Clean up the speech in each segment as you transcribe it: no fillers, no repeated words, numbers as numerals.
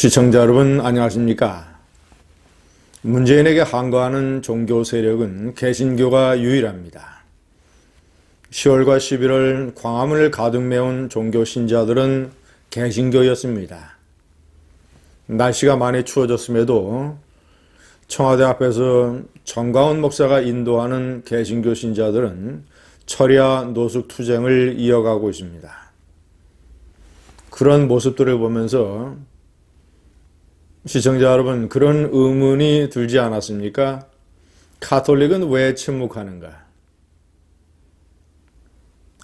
시청자 여러분 안녕하십니까? 문재인에게 항거하는 종교 세력은 개신교가 유일합니다. 10월과 11월 광화문을 가득 메운 종교 신자들은 개신교였습니다. 날씨가 많이 추워졌음에도 청와대 앞에서 정광훈 목사가 인도하는 개신교 신자들은 철야 노숙 투쟁을 이어가고 있습니다. 그런 모습들을 보면서 시청자 여러분, 그런 의문이 들지 않았습니까? 가톨릭은 왜 침묵하는가?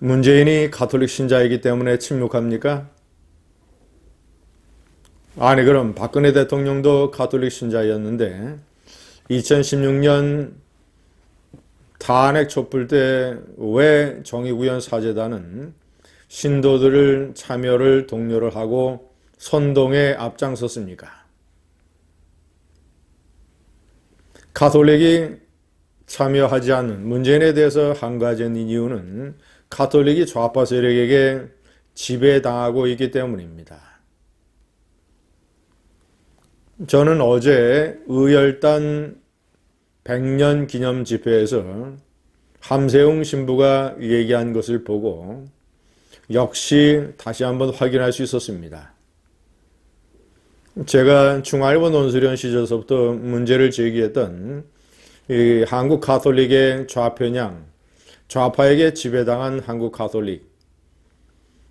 문재인이 가톨릭 신자이기 때문에 침묵합니까? 아니, 그럼 박근혜 대통령도 가톨릭 신자였는데 2016년 탄핵 촛불 때 왜 정의구현 사제단은 신도들을 참여를 독려를 하고 선동에 앞장섰습니까? 가톨릭이 참여하지 않는 문재인에 대해서 한 가지인 이유는 가톨릭이 좌파 세력에게 지배당하고 있기 때문입니다. 저는 어제 의열단 100년 기념 집회에서 함세웅 신부가 얘기한 것을 보고 역시 다시 한번 확인할 수 있었습니다. 제가 중앙일보 논술위원 시절서부터 문제를 제기했던 이 한국 가톨릭의 좌편향, 좌파에게 지배당한 한국 가톨릭,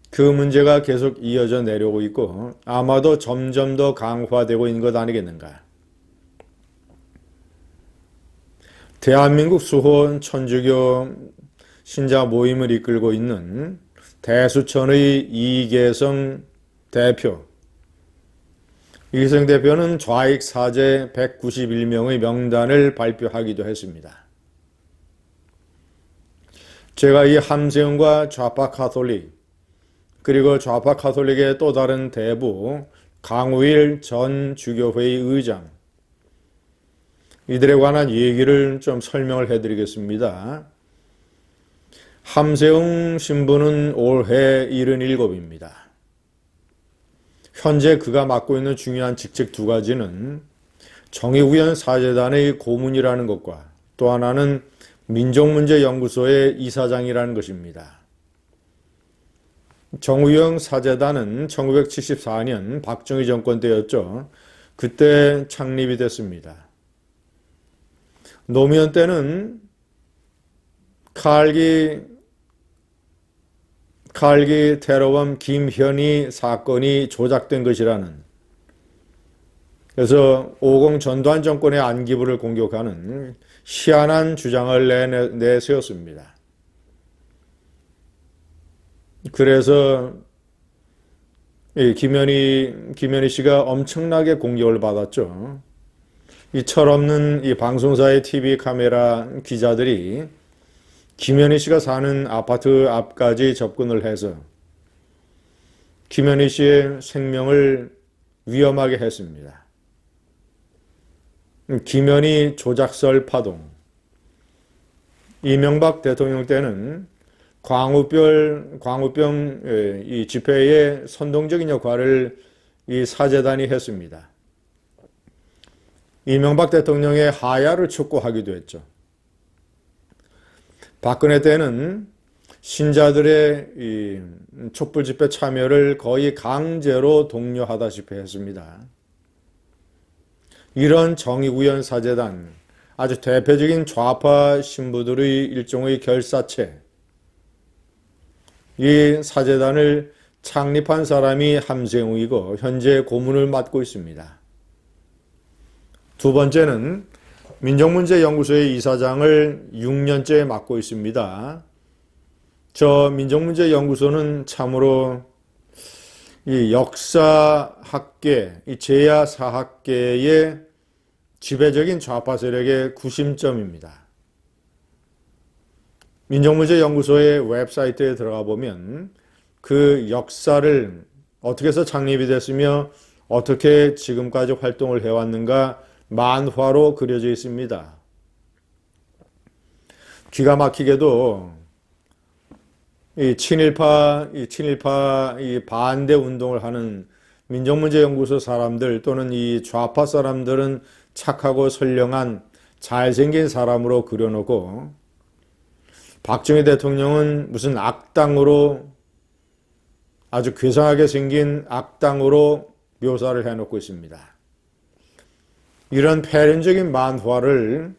그 문제가 계속 이어져 내려오고 있고 아마도 점점 더 강화되고 있는 것 아니겠는가. 대한민국 수호 천주교 신자 모임을 이끌고 있는 대수천의 이계성 대표, 이계성 대표는 좌익 사제 191명의 명단을 발표하기도 했습니다. 제가 이 함세웅과 좌파 가톨릭, 그리고 좌파 가톨릭의 또 다른 대부 강우일 전 주교회의 의장, 이들에 관한 얘기를 좀 설명을 해드리겠습니다. 함세웅 신부는 올해 77입니다. 현재 그가 맡고 있는 중요한 직책 두 가지는 정의구현 사제단의 고문이라는 것과 또 하나는 민족문제연구소의 이사장이라는 것입니다. 정의구현 사제단은 1974년 박정희 정권 때였죠. 그때 창립이 됐습니다. 노무현 때는 칼기 테러범 김현희 사건이 조작된 것이라는, 그래서 50 전두환 정권의 안기부를 공격하는 희한한 주장을 내세웠습니다. 그래서 김현희 씨가 엄청나게 공격을 받았죠. 이 철없는 이 방송사의 TV 카메라 기자들이 김현희 씨가 사는 아파트 앞까지 접근을 해서 김현희 씨의 생명을 위험하게 했습니다. 김현희 조작설 파동. 이명박 대통령 때는 광우병 이 집회의 선동적인 역할을 이 사제단이 했습니다. 이명박 대통령의 하야를 촉구하기도 했죠. 박근혜 때는 신자들의 이 촛불 집회 참여를 거의 강제로 독려하다시피 했습니다. 이런 정의구현 사제단, 아주 대표적인 좌파 신부들의 일종의 결사체, 이 사제단을 창립한 사람이 함세웅이고 현재 고문을 맡고 있습니다. 두 번째는 민족문제연구소의 이사장을 6년째 맡고 있습니다. 저 민족문제연구소는 참으로 이 역사학계, 이 제야사학계의 지배적인 좌파 세력의 구심점입니다. 민족문제연구소의 웹사이트에 들어가 보면 그 역사를 어떻게 해서 창립이 됐으며 어떻게 지금까지 활동을 해왔는가 만화로 그려져 있습니다. 기가 막히게도 이 친일파 이 반대 운동을 하는 민족문제연구소 사람들 또는 이 좌파 사람들은 착하고 선량한 잘생긴 사람으로 그려놓고 박정희 대통령은 무슨 악당으로 아주 괴상하게 생긴 악당으로 묘사를 해놓고 있습니다. 이런 패륜적인 만화를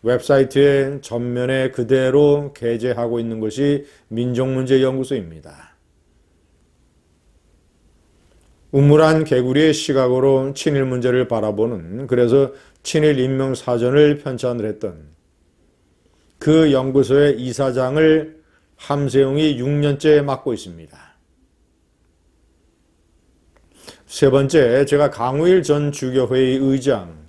웹사이트의 전면에 그대로 게재하고 있는 것이 민족문제연구소입니다. 우물한 개구리의 시각으로 친일 문제를 바라보는, 그래서 친일 인명사전을 편찬을 했던 그 연구소의 이사장을 함세웅이 6년째 맡고 있습니다. 세 번째, 제가 강우일 전 주교회의 의장,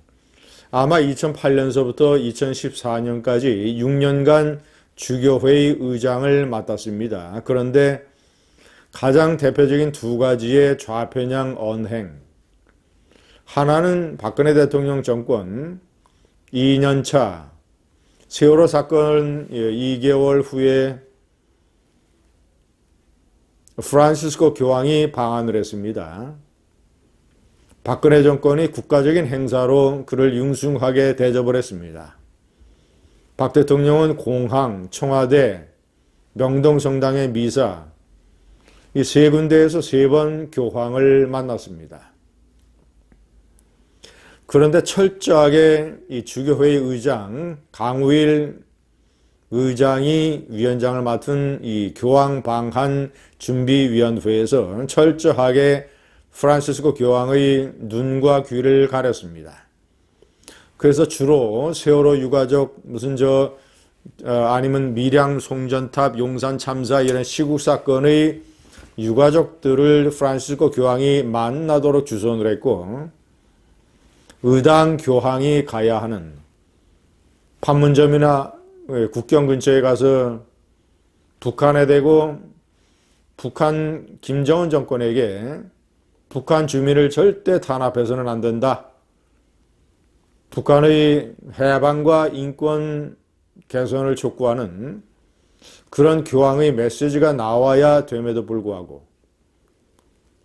아마 2008년서부터 2014년까지 6년간 주교회의 의장을 맡았습니다. 그런데 가장 대표적인 두 가지의 좌편향 언행. 하나는 박근혜 대통령 정권 2년차 세월호 사건 2개월 후에 프란시스코 교황이 방한을 했습니다. 박근혜 정권이 국가적인 행사로 그를 융숭하게 대접을 했습니다. 박 대통령은 공항, 청와대, 명동성당의 미사, 이 세 군데에서 3번 교황을 만났습니다. 그런데 철저하게 이 주교회의 의장, 강우일 의장이 위원장을 맡은 이 교황 방한 준비위원회에서 철저하게 프란시스코 교황의 눈과 귀를 가렸습니다. 그래서 주로 세월호 유가족 아니면 밀양 송전탑 용산 참사 이런 시국 사건의 유가족들을 프란시스코 교황이 만나도록 주선을 했고, 의당 교황이 가야 하는 판문점이나 국경 근처에 가서 북한에 대고 북한 김정은 정권에게 북한 주민을 절대 탄압해서는 안 된다. 북한의 해방과 인권 개선을 촉구하는 그런 교황의 메시지가 나와야 됨에도 불구하고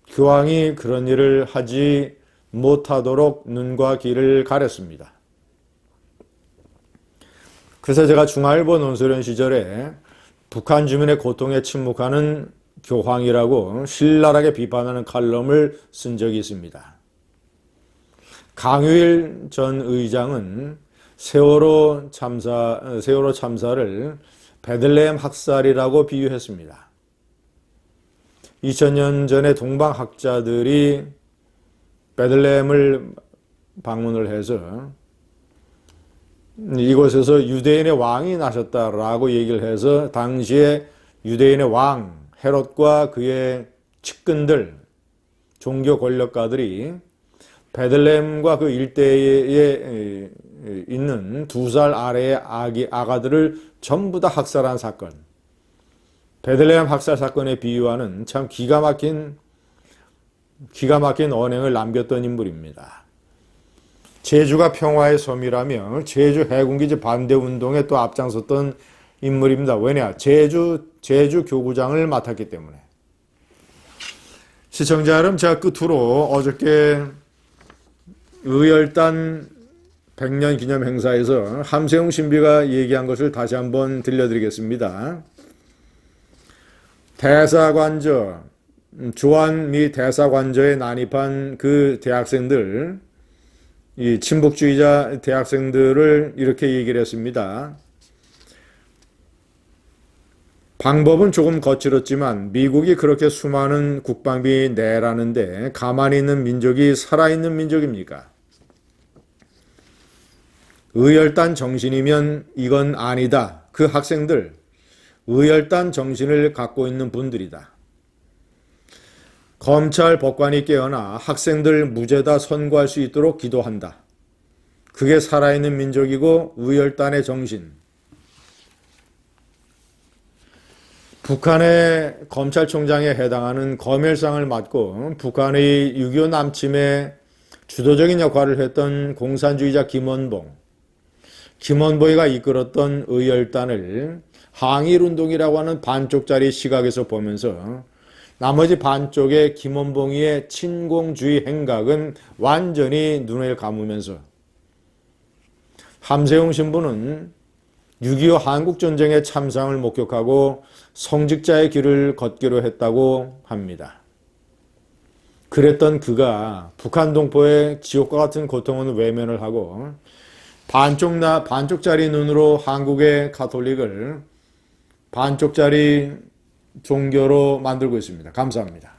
교황이 그런 일을 하지 못하도록 눈과 귀를 가렸습니다. 그래서 제가 중앙일보 논설위원 시절에 북한 주민의 고통에 침묵하는 교황이라고 신랄하게 비판하는 칼럼을 쓴 적이 있습니다. 강유일 전 의장은 세월호 참사를 베들레헴 학살이라고 비유했습니다. 2000년 전에 동방학자들이 베들레헴을 방문을 해서 이곳에서 유대인의 왕이 나셨다라고 얘기를 해서 당시에 유대인의 왕 헤롯과 그의 측근들, 종교 권력가들이 베들레헴과 그 일대에 있는 2살 아래의 아가들을 전부 다 학살한 사건, 베들레헴 학살 사건에 비유하는 참 기가 막힌 언행을 남겼던 인물입니다. 제주가 평화의 섬이라며 제주 해군기지 반대 운동에 또 앞장섰던 인물입니다. 왜냐? 제주 교구장을 맡았기 때문에. 시청자 여러분, 제가 끝으로 어저께 의열단 100년 기념 행사에서 함세웅 신비가 얘기한 것을 다시 한번 들려드리겠습니다. 대사관저, 조안 미 대사관저에 난입한 그 대학생들, 이 친북주의자 대학생들을 이렇게 얘기를 했습니다. 방법은 조금 거칠었지만 미국이 그렇게 수많은 국방비 내라는데 가만히 있는 민족이 살아있는 민족입니까? 의열단 정신이면 이건 아니다. 그 학생들, 의열단 정신을 갖고 있는 분들이다. 검찰 법관이 깨어나 학생들 무죄다 선고할 수 있도록 기도한다. 그게 살아있는 민족이고 의열단의 정신. 북한의 검찰총장에 해당하는 검열상을 맡고 북한의 6.25 남침에 주도적인 역할을 했던 공산주의자 김원보이가 이끌었던 의열단을 항일운동이라고 하는 반쪽짜리 시각에서 보면서 나머지 반쪽의 김원봉이의 친공주의 행각은 완전히 눈을 감으면서 함세웅 신부는 6.25 한국전쟁의 참상을 목격하고 성직자의 길을 걷기로 했다고 합니다. 그랬던 그가 북한 동포의 지옥과 같은 고통은 외면을 하고 반쪽짜리 눈으로 한국의 가톨릭을 반쪽짜리 종교로 만들고 있습니다. 감사합니다.